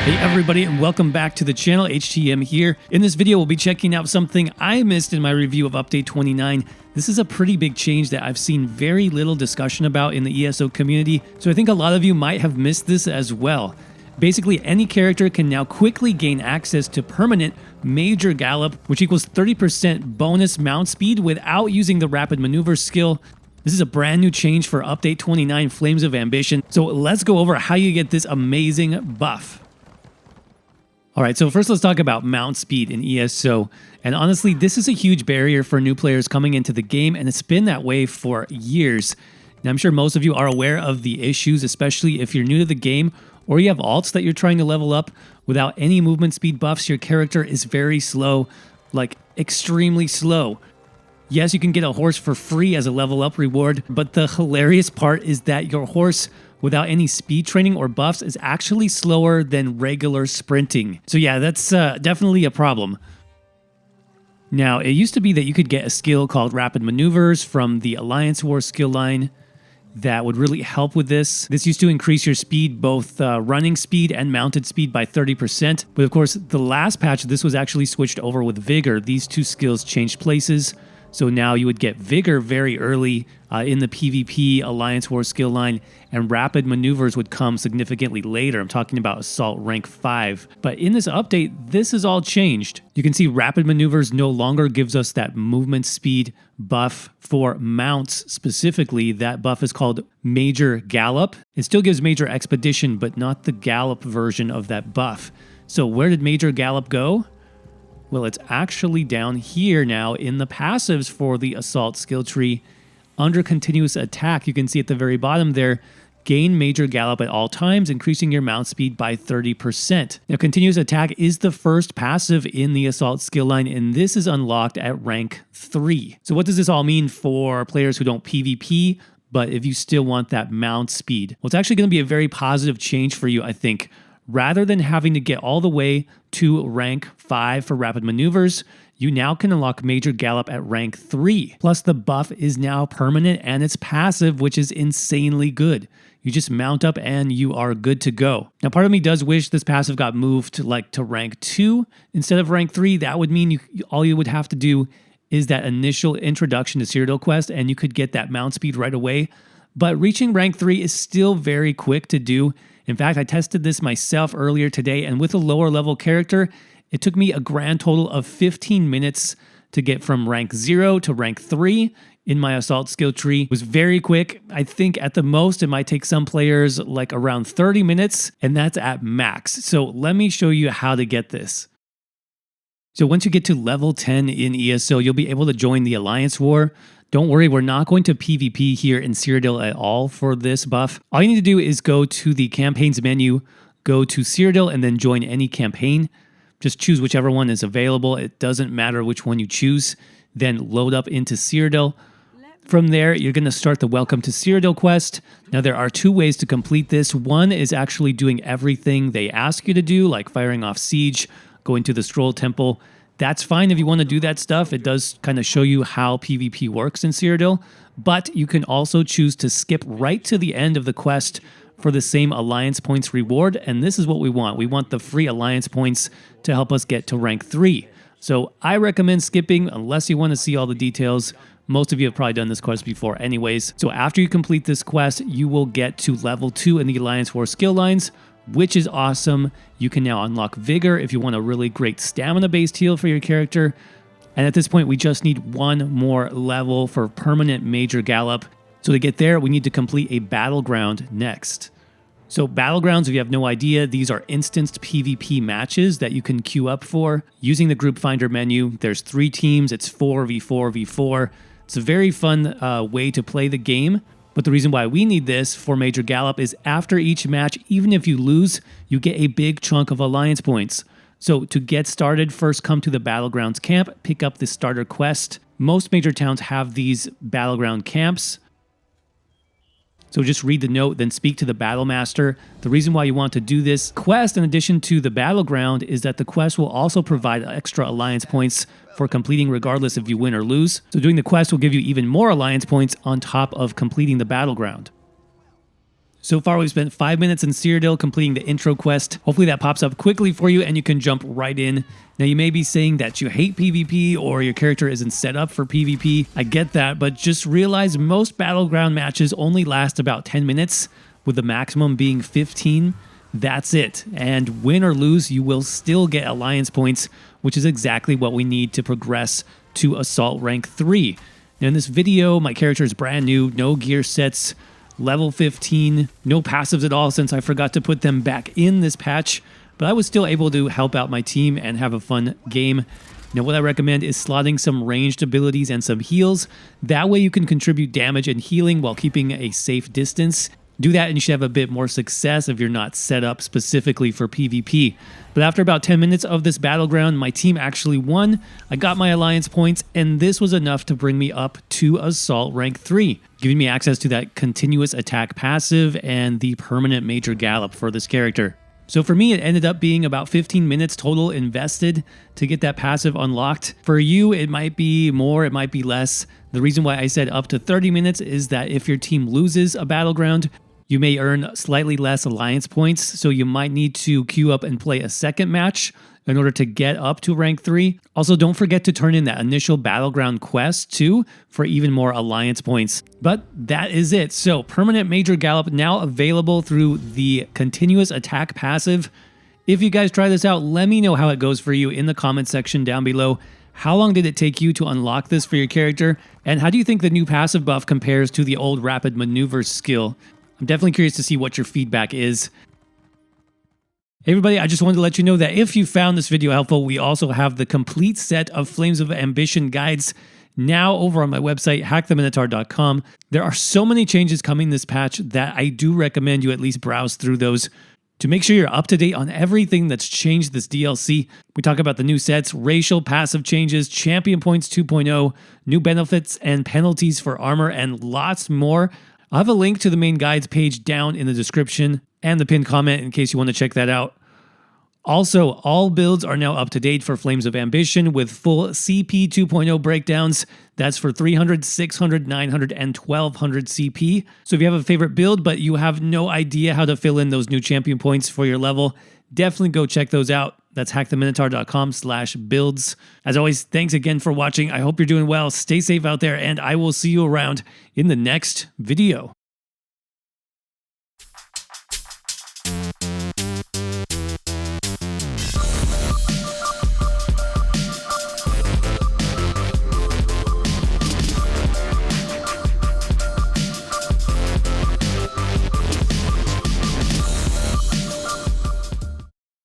Hey everybody, and welcome back to the channel. HTM here. In this video, we'll be checking out something I missed in my review of Update 29. This is a pretty big change that I've seen very little discussion about in the ESO community, so I think a lot of you might have missed this as well. Basically, any character can now quickly gain access to permanent Major Gallop, which equals 30% bonus mount speed without using the Rapid Maneuver skill. This is a brand new change for Update 29 Flames of Ambition, so let's go over how you get this amazing buff. Alright, so first let's talk about mount speed in ESO, and honestly this is a huge barrier for new players coming into the game, and it's been that way for years. Now I'm sure most of you are aware of the issues, especially if you're new to the game or you have alts that you're trying to level up. Without any movement speed buffs, your character is very slow, like extremely slow. Yes, you can get a horse for free as a level up reward, but the hilarious part is that your horse without any speed training or buffs is actually slower than regular sprinting. So yeah, that's definitely a problem. Now, it used to be that you could get a skill called Rapid Maneuvers from the Alliance War skill line that would really help with this. This used to increase your speed, both running speed and mounted speed by 30%. But of course, the last patch, this was actually switched over with Vigor. These two skills changed places. So now you would get Vigor very early in the PvP Alliance War skill line, and Rapid Maneuvers would come significantly later. I'm talking about Assault rank 5. But in this update, this is all changed. You can see Rapid Maneuvers no longer gives us that movement speed buff for mounts specifically. That buff is called Major Gallop. It still gives Major Expedition, but not the Gallop version of that buff. So where did Major Gallop go? Well, it's actually down here now in the passives for the Assault skill tree. Under Continuous Attack, you can see at the very bottom there, gain Major Gallop at all times, increasing your mount speed by 30%. Now, Continuous Attack is the first passive in the Assault skill line, and this is unlocked at rank 3. So what does this all mean for players who don't PvP, but if you still want that mount speed? Well, it's actually going to be a very positive change for you, I think. Rather than having to get all the way to rank 5 for Rapid Maneuvers, you now can unlock Major Gallop at rank 3. Plus the buff is now permanent and it's passive, which is insanely good. You just mount up and you are good to go. Now part of me does wish this passive got moved to rank 2 instead of rank 3. That would mean all you would have to do is that initial introduction to Cierra quest and you could get that mount speed right away. But reaching rank 3 is still very quick to do. In fact, I tested this myself earlier today, and with a lower level character, it took me a grand total of 15 minutes to get from rank 0 to rank 3 in my Assault skill tree. It was very quick. I think at the most, it might take some players like around 30 minutes, and that's at max. So let me show you how to get this. So once you get to level 10 in ESO, you'll be able to join the Alliance War. Don't worry, we're not going to PvP here in Cierra at all for this buff. All you need to do is go to the campaigns menu, go to Cierra, and then join any campaign. Just choose whichever one is available. It doesn't matter which one you choose. Then load up into Cierra. From there, you're going to start the Welcome to Cierra quest. Now, there are two ways to complete this. One is actually doing everything they ask you to do, like firing off Siege, going to the Stroll Temple. That's fine if you want to do that stuff. It does kind of show you how PvP works in Cierra, but you can also choose to skip right to the end of the quest for the same Alliance points reward, and this is what we want. We want the free Alliance points to help us get to rank 3. So I recommend skipping unless you want to see all the details. Most of you have probably done this quest before anyways. So after you complete this quest, you will get to level 2 in the Alliance War skill lines, which is awesome. You can now unlock Vigor if you want a really great stamina-based heal for your character. And at this point, we just need one more level for permanent Major Gallop. So to get there, we need to complete a Battleground next. So Battlegrounds, if you have no idea, these are instanced PvP matches that you can queue up for. Using the Group Finder menu, there's 3 teams, it's 4v4v4. It's a very fun way to play the game. But the reason why we need this for Major Gallop is after each match, even if you lose, you get a big chunk of Alliance points. So to get started, first come to the Battlegrounds camp, pick up the starter quest. Most major towns have these Battleground camps. So just read the note, then speak to the Battle Master. The reason why you want to do this quest in addition to the Battleground is that the quest will also provide extra Alliance points for completing regardless if you win or lose. So doing the quest will give you even more Alliance points on top of completing the Battleground. So far, we've spent 5 minutes in Cyrodiil completing the intro quest. Hopefully that pops up quickly for you and you can jump right in. Now, you may be saying that you hate PvP or your character isn't set up for PvP. I get that, but just realize most Battleground matches only last about 10 minutes, with the maximum being 15. That's it. And win or lose, you will still get alliance points, which is exactly what we need to progress to Assault Rank 3. Now, in this video, my character is brand new, no gear sets, level 15, no passives at all since I forgot to put them back in this patch, but I was still able to help out my team and have a fun game. Now, what I recommend is slotting some ranged abilities and some heals. That way you can contribute damage and healing while keeping a safe distance. Do that and you should have a bit more success if you're not set up specifically for PvP. But after about 10 minutes of this battleground, my team actually won. I got my alliance points, and this was enough to bring me up to Assault Rank 3, giving me access to that continuous attack passive and the permanent major gallop for this character. So for me, it ended up being about 15 minutes total invested to get that passive unlocked. For you, it might be more, it might be less. The reason why I said up to 30 minutes is that if your team loses a battleground, you may earn slightly less alliance points, so you might need to queue up and play a second match in order to get up to rank 3. Also, don't forget to turn in that initial battleground quest too for even more alliance points. But that is it. So permanent major gallop now available through the continuous attack passive. If you guys try this out, let me know how it goes for you in the comment section down below. How long did it take you to unlock this for your character? And how do you think the new passive buff compares to the old rapid maneuvers skill? I'm definitely curious to see what your feedback is. Hey everybody, I just wanted to let you know that if you found this video helpful, we also have the complete set of Flames of Ambition guides now over on my website, hacktheminotaur.com. There are so many changes coming this patch that I do recommend you at least browse through those to make sure you're up to date on everything that's changed this DLC. We talk about the new sets, racial passive changes, champion points 2.0, new benefits and penalties for armor, and lots more. I'll have a link to the main guides page down in the description and the pinned comment in case you want to check that out. Also, all builds are now up to date for Flames of Ambition with full CP 2.0 breakdowns. That's for 300, 600, 900, and 1200 CP. So if you have a favorite build but you have no idea how to fill in those new champion points for your level, definitely go check those out. That's hacktheminotaur.com/builds. As always, thanks again for watching. I hope you're doing well. Stay safe out there, and I will see you around in the next video.